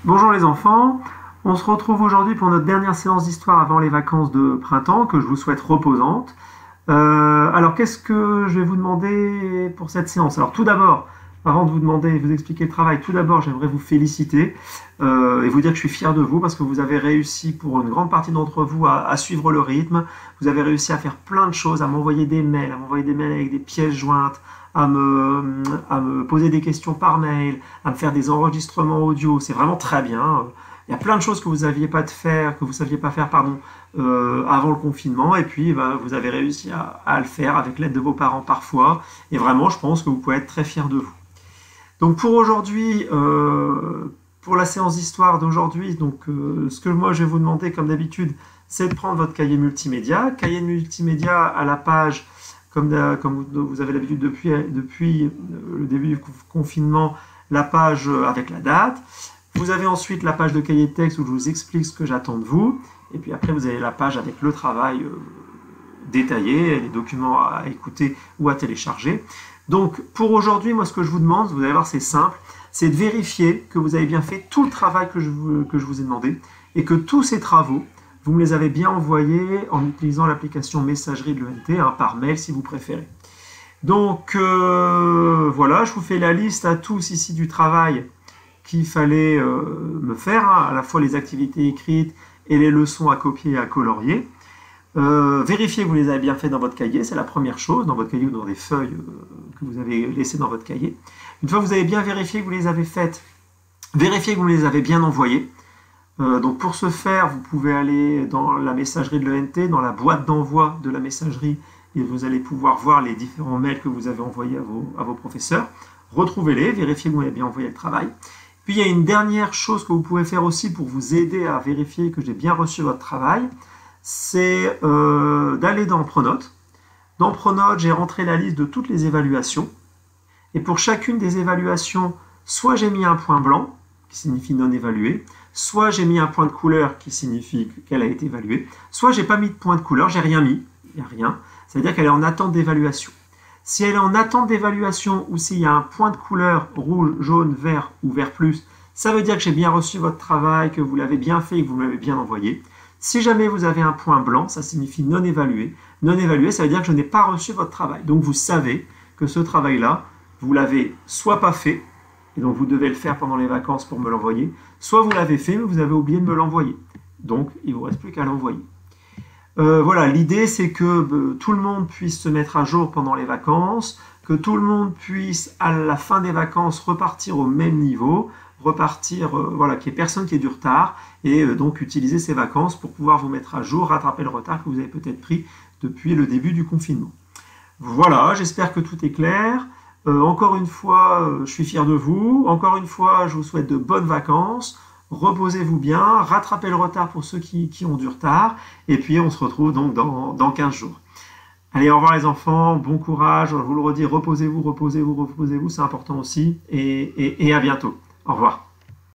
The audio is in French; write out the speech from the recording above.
Bonjour les enfants, on se retrouve aujourd'hui pour notre dernière séance d'histoire avant les vacances de printemps, que je vous souhaite reposantes. Alors qu'est-ce que je vais vous demander pour cette séance? Alors tout d'abord, avant de vous demander et vous expliquer le travail, tout d'abord j'aimerais vous féliciter et vous dire que je suis fier de vous parce que vous avez réussi pour une grande partie d'entre vous à suivre le rythme. Vous avez réussi à faire plein de choses, à m'envoyer des mails, avec des pièces jointes, à me poser des questions par mail, à me faire des enregistrements audio. C'est vraiment très bien. Il y a plein de choses que vous saviez pas faire, pardon, avant le confinement, et puis vous avez réussi à le faire avec l'aide de vos parents parfois. Et vraiment, je pense que vous pouvez être très fiers de vous. Donc pour aujourd'hui, pour la séance d'histoire d'aujourd'hui, ce que moi je vais vous demander comme d'habitude, c'est de prendre votre cahier multimédia. Cahier multimédia à la page, comme vous avez l'habitude depuis le début du confinement, la page avec la date. Vous avez ensuite la page de cahier de texte où je vous explique ce que j'attends de vous. Et puis après, vous avez la page avec le travail détaillé, les documents à écouter ou à télécharger. Donc pour aujourd'hui, moi ce que je vous demande, vous allez voir c'est simple, c'est de vérifier que vous avez bien fait tout le travail que je vous ai demandé et que tous ces travaux, vous me les avez bien envoyés en utilisant l'application messagerie de l'ENT, par mail si vous préférez. Donc voilà, je vous fais la liste à tous ici du travail qu'il fallait me faire, à la fois les activités écrites et les leçons à copier et à colorier. Vérifiez que vous les avez bien fait dans votre cahier, c'est la première chose, dans votre cahier ou dans des feuilles que vous avez laissées dans votre cahier. Une fois que vous avez bien vérifié que vous les avez faites, vérifiez que vous les avez bien envoyées. Donc pour ce faire, vous pouvez aller dans la messagerie de l'ENT, dans la boîte d'envoi de la messagerie, et vous allez pouvoir voir les différents mails que vous avez envoyés à vos professeurs. Retrouvez-les, vérifiez que vous avez bien envoyé le travail. Puis il y a une dernière chose que vous pouvez faire aussi pour vous aider à vérifier que j'ai bien reçu votre travail, c'est d'aller dans Pronote. Dans Pronote, j'ai rentré la liste de toutes les évaluations. Et pour chacune des évaluations, soit j'ai mis un point blanc, qui signifie non évalué, soit j'ai mis un point de couleur, qui signifie qu'elle a été évaluée, soit j'ai pas mis de point de couleur, j'ai rien mis, il n'y a rien. Ça veut dire qu'elle est en attente d'évaluation. Si elle est en attente d'évaluation ou s'il y a un point de couleur rouge, jaune, vert ou vert plus, ça veut dire que j'ai bien reçu votre travail, que vous l'avez bien fait et que vous m'avez bien envoyé. Si jamais vous avez un point blanc, ça signifie non évalué. Non évalué, ça veut dire que je n'ai pas reçu votre travail. Donc vous savez que ce travail-là, vous l'avez soit pas fait, et donc vous devez le faire pendant les vacances pour me l'envoyer, soit vous l'avez fait, mais vous avez oublié de me l'envoyer. Donc il ne vous reste plus qu'à l'envoyer. Voilà, l'idée c'est que tout le monde puisse se mettre à jour pendant les vacances, que tout le monde puisse à la fin des vacances repartir au même niveau, voilà, qu'il n'y ait personne qui ait du retard, et donc utiliser ces vacances pour pouvoir vous mettre à jour, rattraper le retard que vous avez peut-être pris depuis le début du confinement. Voilà, j'espère que tout est clair. Encore une fois, je suis fier de vous. Encore une fois, je vous souhaite de bonnes vacances. Reposez-vous bien, rattrapez le retard pour ceux qui ont du retard, et puis on se retrouve donc dans 15 jours. Allez, au revoir les enfants, bon courage, je vous le redis, reposez-vous, reposez-vous, reposez-vous, c'est important aussi, et à bientôt. Au revoir.